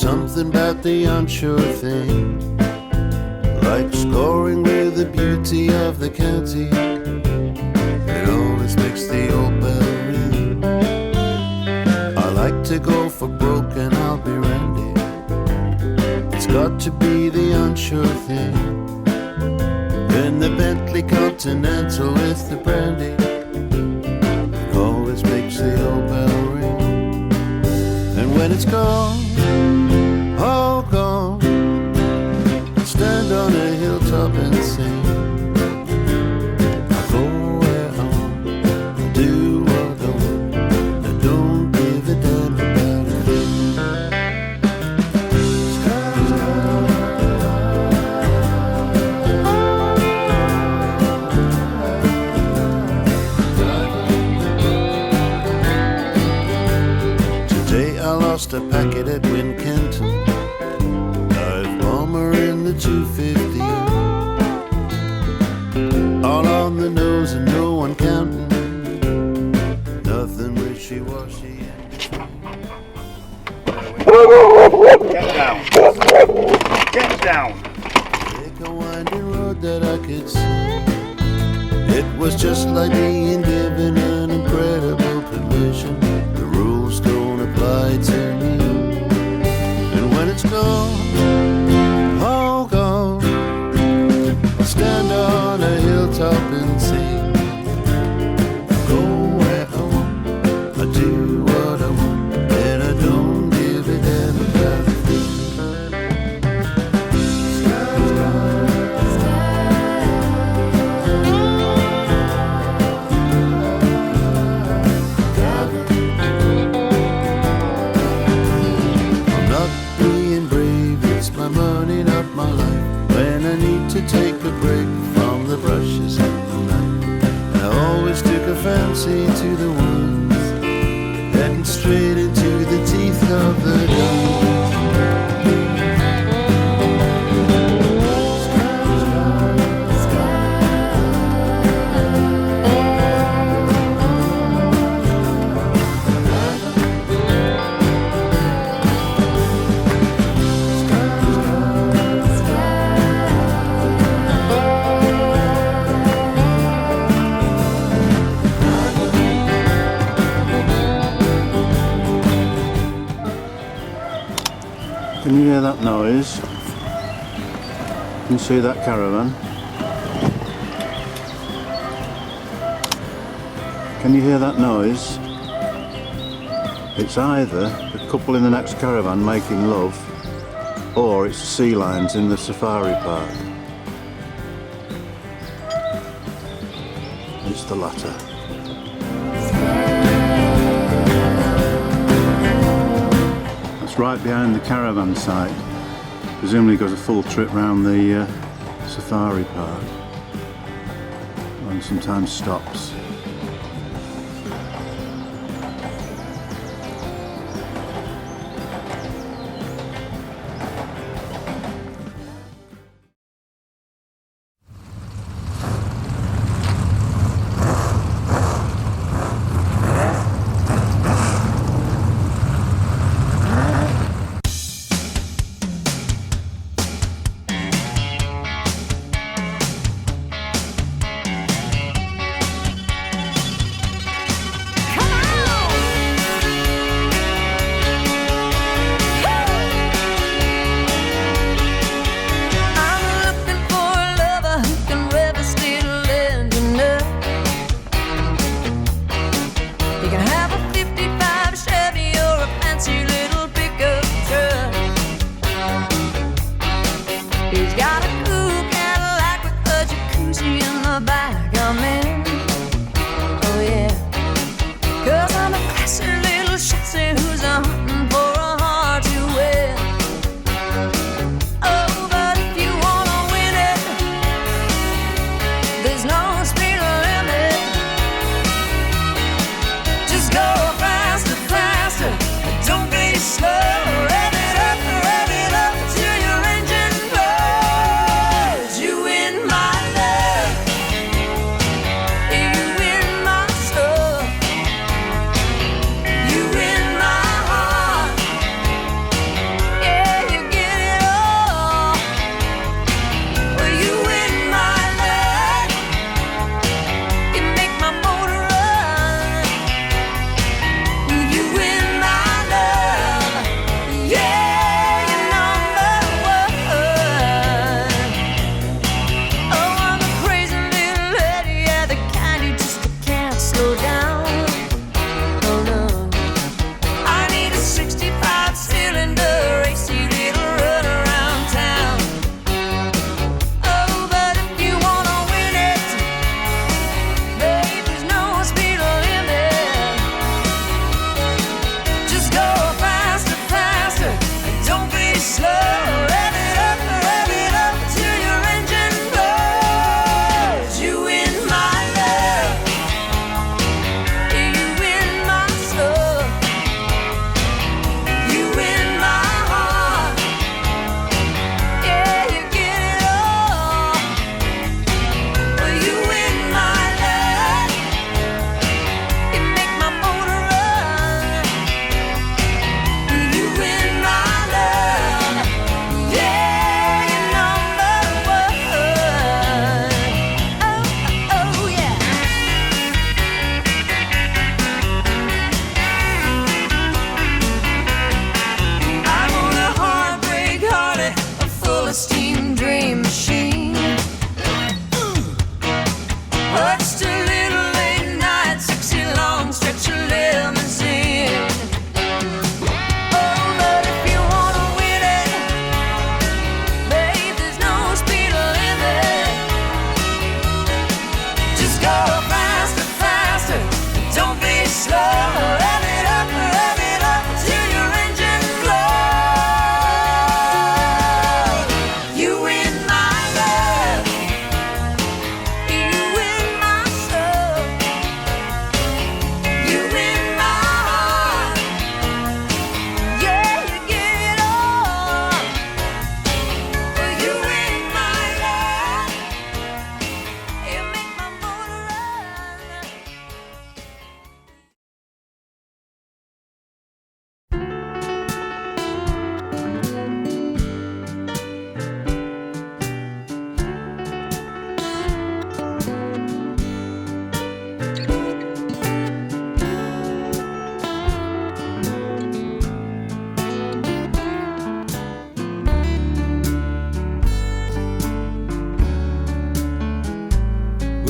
something about the unsure thing, like scoring with the beauty of the county. It always makes the old bell ring. I like to go for broke and I'll be randy. It's got to be the unsure thing. In the Bentley Continental with the brandy, it always makes the old bell ring. And when it's gone, all gone, stand on a hilltop and sing. I'll go where I want, I'll do what I want, I don't give a damn about a thing. Today I lost a packet at Wincanton. In the 250, all on the nose and no one counting, nothing wishy-washy. Get down. Get down. Take a winding road that I could see. It was just like being given an incredible permission. The rules don't apply to me. And when it's gone, stand on a hilltop and sing. I go where I want, I do what I want, and I don't give a damn about a thing. I'm not being brave, it's my money, not my life. When I need to take a break from the brushes at the night, I always took a fancy to the ones heading straight into the teeth of the gun. Can you hear that noise? Can you see that caravan? Can you hear that noise? It's either the couple in the next caravan making love, or it's the sea lions in the safari park. It's the latter. Right behind the caravan site, presumably goes a full trip round the safari park and sometimes stops.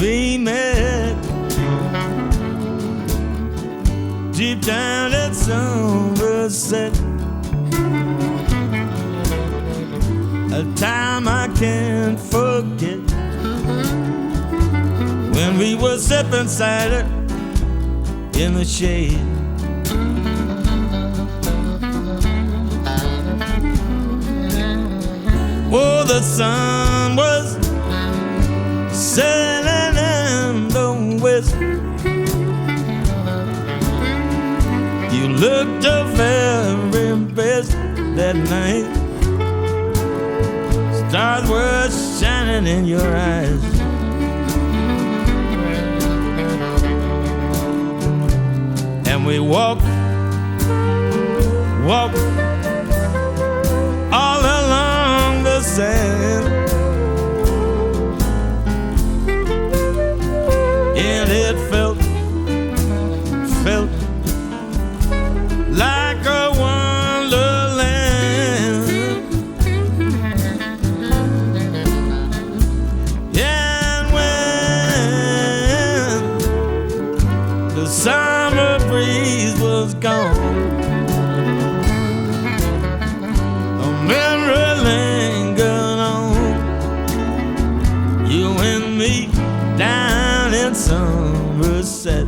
we met deep down at Somerset, a time I can't forget, when we were sipping cider in the shade. Oh, the sun was setting in the west. You looked the very best that night. Stars were shining in your eyes. And we walked all along the sand, and it felt like a wonderland. And when the summer breeze was gone, a memory lingered on, you and me down in Somerset.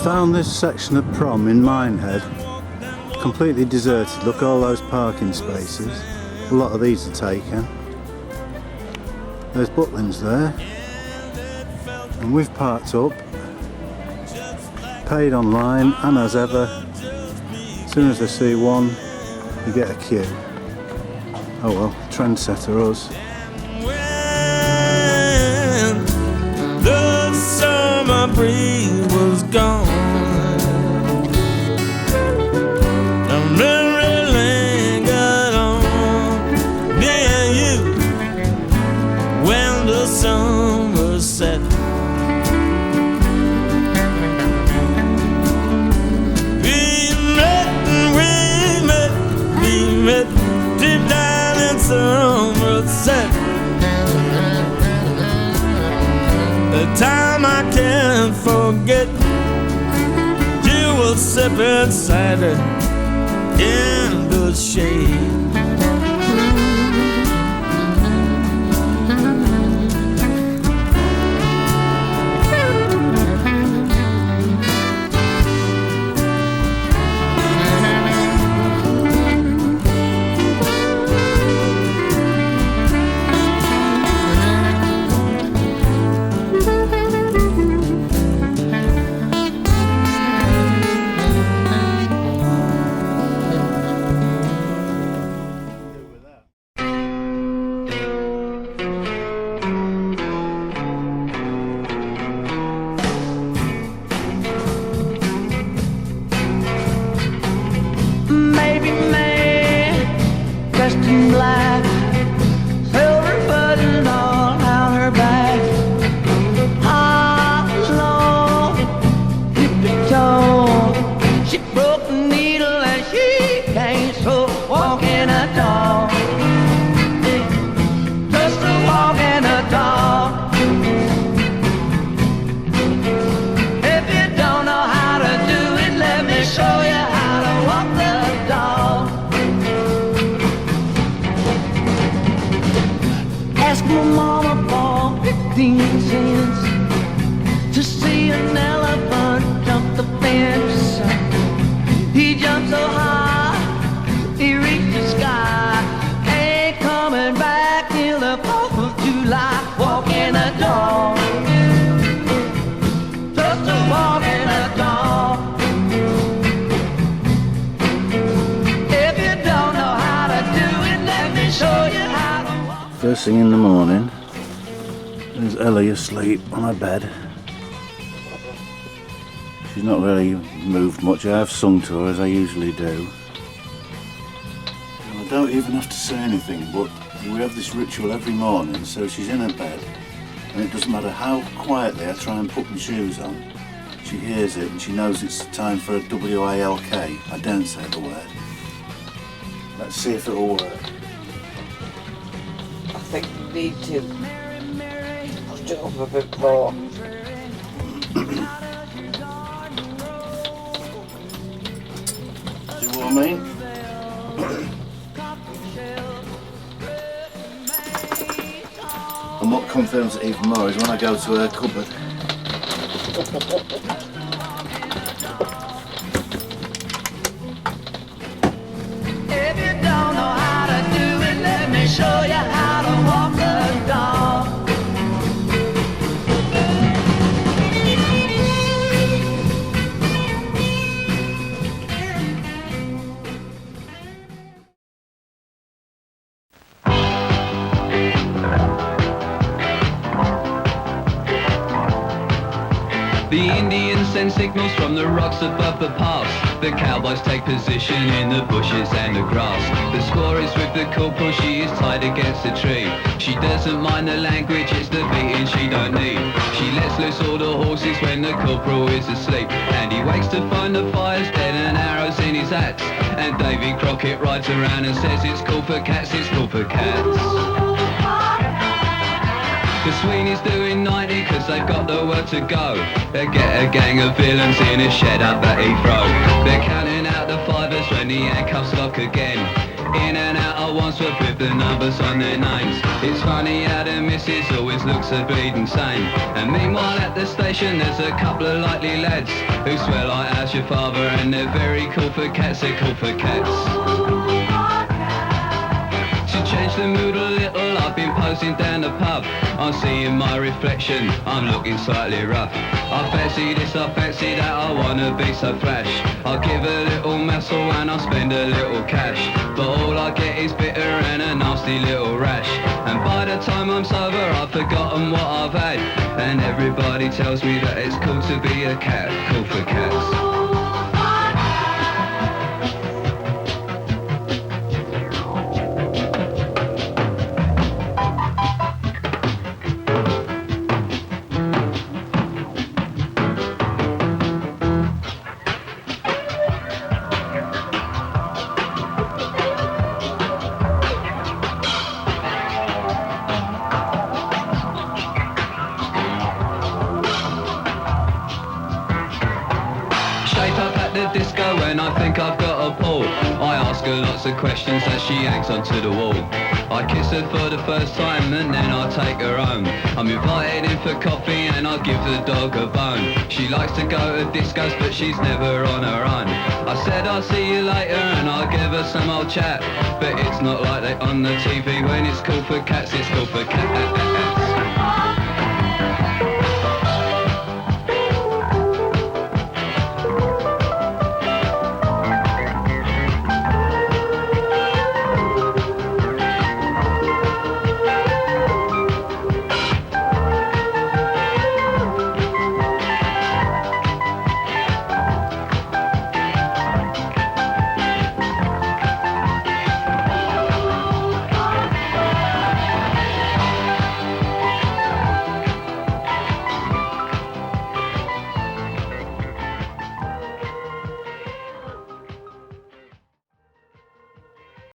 Found this section of prom in Minehead completely deserted. Look, all those parking spaces, a lot of these are taken. There's Butlins there, and we've parked up, paid online, and as ever, as soon as I see one you get a queue. Oh well, trendsetter us. When the summer breeze was gone, Somerset. We met deep down in Somerset, a time I can't forget. You were sipping cider in the shade. Black, silver button all down her back. How long you been told? She broke the needle and she can't so walking a dog. Just a walking a dog. First thing in the morning, there's Ellie asleep on her bed. She's not really moved much. I have sung to her as I usually do. And I don't even have to say anything, but we have this ritual every morning, so she's in her bed, and it doesn't matter how quietly I try and put my shoes on. She hears it and she knows it's time for a WILK. I don't say the word. Let's see if it'll work. I think you need to push it up a bit more. See what I mean? And what confirms it even more is when I go to her cupboard. If you don't know how to do it, let me show you how to walk the dog. The Indians send signals from the rocks above the pass. The cowboys take position in the bushes and the grass. The score is with the corporal, she is tied against a tree. She doesn't mind the language, it's the beating she don't need. She lets loose all the horses when the corporal is asleep. And he wakes to find the fires dead and arrows in his hats. And Davy Crockett rides around and says it's cool for cats, it's cool for cats. The Sweeney's doing 90 cause they've got nowhere to go. They get a gang of villains in a shed up at Heathrow. They're counting out the fivers when the handcuffs lock again. In and out of Wandsworth with the numbers on their names. It's funny how the missus always looks a bleeding sane. And meanwhile at the station there's a couple of likely lads who swear like how's your father, and they're very cool for cats, they're cool for cats. To change the mood a little, I've been posing down the pub. I'm seeing my reflection, I'm looking slightly rough. I fancy this, I fancy that, I wanna be so flash. I'll give a little muscle and I'll spend a little cash. But all I get is bitter and a nasty little rash. And by the time I'm sober, I've forgotten what I've had. And everybody tells me that it's cool to be a cat, cool for cats. I ask her lots of questions as she hangs onto the wall. I kiss her for the first time and then I take her home. I'm invited in for coffee and I give the dog a bone. She likes to go to discos but she's never on her own. I said I'll see you later and I'll give her some old chat. But it's not like they on the TV when it's cool for cats, it's cool for cats.